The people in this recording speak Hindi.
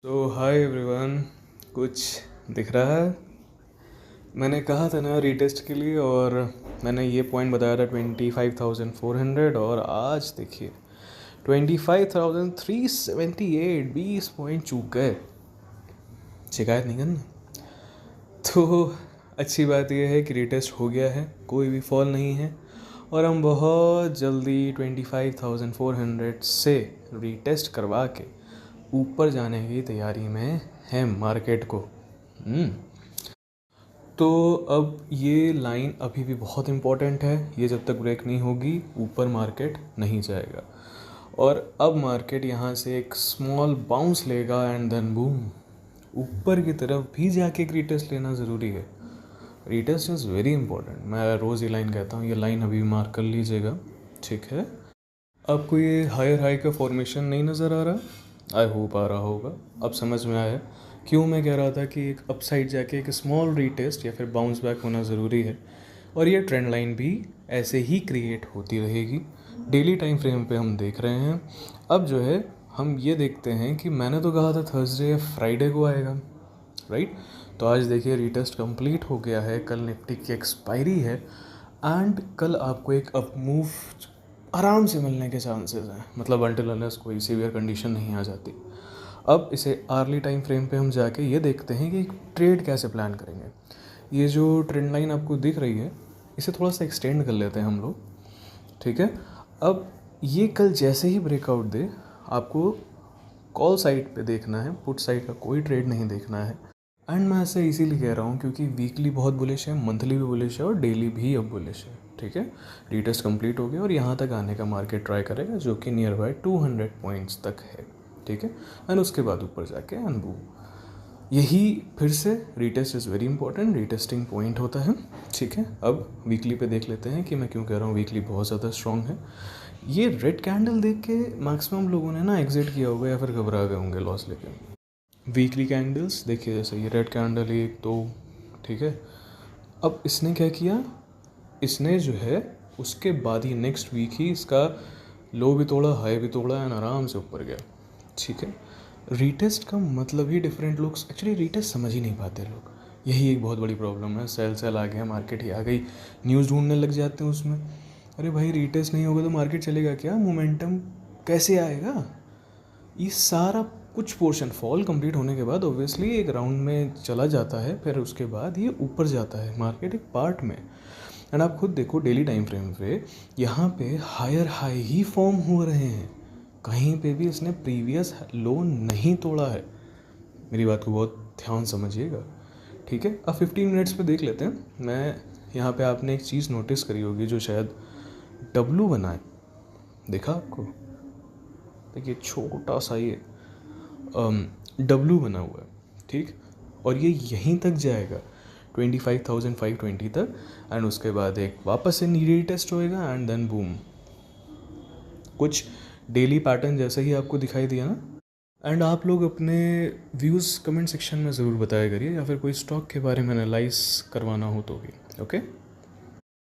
तो हाय एवरीवन, कुछ दिख रहा है? मैंने कहा था ना रीटेस्ट के लिए, और मैंने ये पॉइंट बताया था 25,400, और आज देखिए 25,378, 20 पॉइंट चूक गए। शिकायत नहीं करना। तो अच्छी बात यह है कि रीटेस्ट हो गया है, कोई भी फॉल नहीं है, और हम बहुत जल्दी 25,400 से रीटेस्ट करवा के ऊपर जाने की तैयारी में है मार्केट को। तो अब ये लाइन अभी भी बहुत इम्पॉर्टेंट है, ये जब तक ब्रेक नहीं होगी ऊपर मार्केट नहीं जाएगा। और अब मार्केट यहाँ से एक स्मॉल बाउंस लेगा एंड देन बूम ऊपर की तरफ भी जाके एक रीटेस्ट लेना ज़रूरी है। Retest is very important. मैं रोज़ ये लाइन कहता हूँ, ये लाइन अभी मार्क कर लीजिएगा, ठीक है। आपको ये हायर हाई का फॉर्मेशन नहीं नज़र आ रहा? आई होप आ रहा होगा, अब समझ में आया क्यों मैं कह रहा था कि एक अपसाइड जाके एक स्मॉल रीटेस्ट या फिर बाउंस बैक होना ज़रूरी है। और ये ट्रेंड लाइन भी ऐसे ही क्रिएट होती रहेगी। डेली टाइम फ्रेम पे हम देख रहे हैं। अब जो है हम ये देखते हैं कि मैंने तो कहा था थर्सडे या फ्राइडे को आएगा, राइट? तो आज देखिए रीटेस्ट कंप्लीट हो गया है, कल निफ्टी की एक्सपायरी है, एंड कल आपको एक अप मूव आराम से मिलने के चांसेस हैं, मतलब अनटिल अनलेस कोई सीवियर कंडीशन नहीं आ जाती। अब इसे आर्ली टाइम फ्रेम पे हम जाके ये देखते हैं कि ट्रेड कैसे प्लान करेंगे। ये जो ट्रेंड लाइन आपको दिख रही है, इसे थोड़ा सा एक्सटेंड कर लेते हैं हम लोग, ठीक है। अब ये कल जैसे ही ब्रेकआउट दे, आपको कॉल साइड पे देखना है, पुट साइड का कोई ट्रेड नहीं देखना है। एंड मैं ऐसे इसीलिए कह रहा हूँ क्योंकि वीकली बहुत बुलिश है, मंथली भी बुलिश है, और डेली भी अब बुलिश है, ठीक है। रीटेस्ट कंप्लीट हो गया और यहाँ तक आने का मार्केट ट्राई करेगा, जो कि नियर बाय 200 पॉइंट्स तक है, ठीक है। एंड उसके बाद ऊपर जाके एंड बूम, यही फिर से retest is very important, retesting point होता है, ठीक है। अब वीकली पे देख लेते हैं कि मैं क्यों कह रहा हूँ वीकली बहुत ज़्यादा स्ट्रॉन्ग है। ये रेड कैंडल देख के मैक्सिमम लोगों ने ना एग्जिट किया होगा या फिर घबरा गए होंगे लॉस लेके। वीकली कैंडल्स देखिए, जैसे ये रेड कैंडल 1 2, ठीक है। अब इसने क्या किया, इसने जो है उसके बाद ही नेक्स्ट वीक ही इसका लो भी तोड़ा, हाई भी तोड़ा, एंड आराम से ऊपर गया, ठीक है। रीटेस्ट का मतलब ही डिफरेंट, लोग एक्चुअली रीटेस्ट समझ ही नहीं पाते लोग, यही एक बहुत बड़ी प्रॉब्लम है। सेल आ गया, मार्केट ही आ गई, न्यूज़ ढूंढने लग जाते हैं उसमें। अरे भाई, रीटेस्ट नहीं होगा तो मार्केट चलेगा क्या? मोमेंटम कैसे आएगा? ये सारा कुछ पोर्शन फॉल कंप्लीट होने के बाद ऑब्वियसली एक राउंड में चला जाता है, फिर उसके बाद ये ऊपर जाता है मार्केट एक पार्ट में। एंड आप खुद देखो डेली टाइम फ्रेम पे, यहाँ पे हायर हाई ही फॉर्म हो रहे हैं, कहीं पे भी इसने प्रीवियस लो नहीं तोड़ा है। मेरी बात को बहुत ध्यान समझिएगा, ठीक है। अब 15 मिनट्स पे देख लेते हैं। मैं यहाँ पे आपने एक चीज़ नोटिस करी होगी, जो शायद डब्लू बना है, देखा आपको? देखिए छोटा सा ये डब्लू बना हुआ है, ठीक। और ये यहीं तक जाएगा 25,520 तक, एंड उसके बाद एक वापस से रीटेस्ट होएगा, एंड देन बूम। कुछ डेली पैटर्न जैसे ही आपको दिखाई दिया ना। एंड आप लोग अपने व्यूज़ कमेंट सेक्शन में ज़रूर बताया करिए, या फिर कोई स्टॉक के बारे में एनालाइज करवाना हो तो भी, ओके।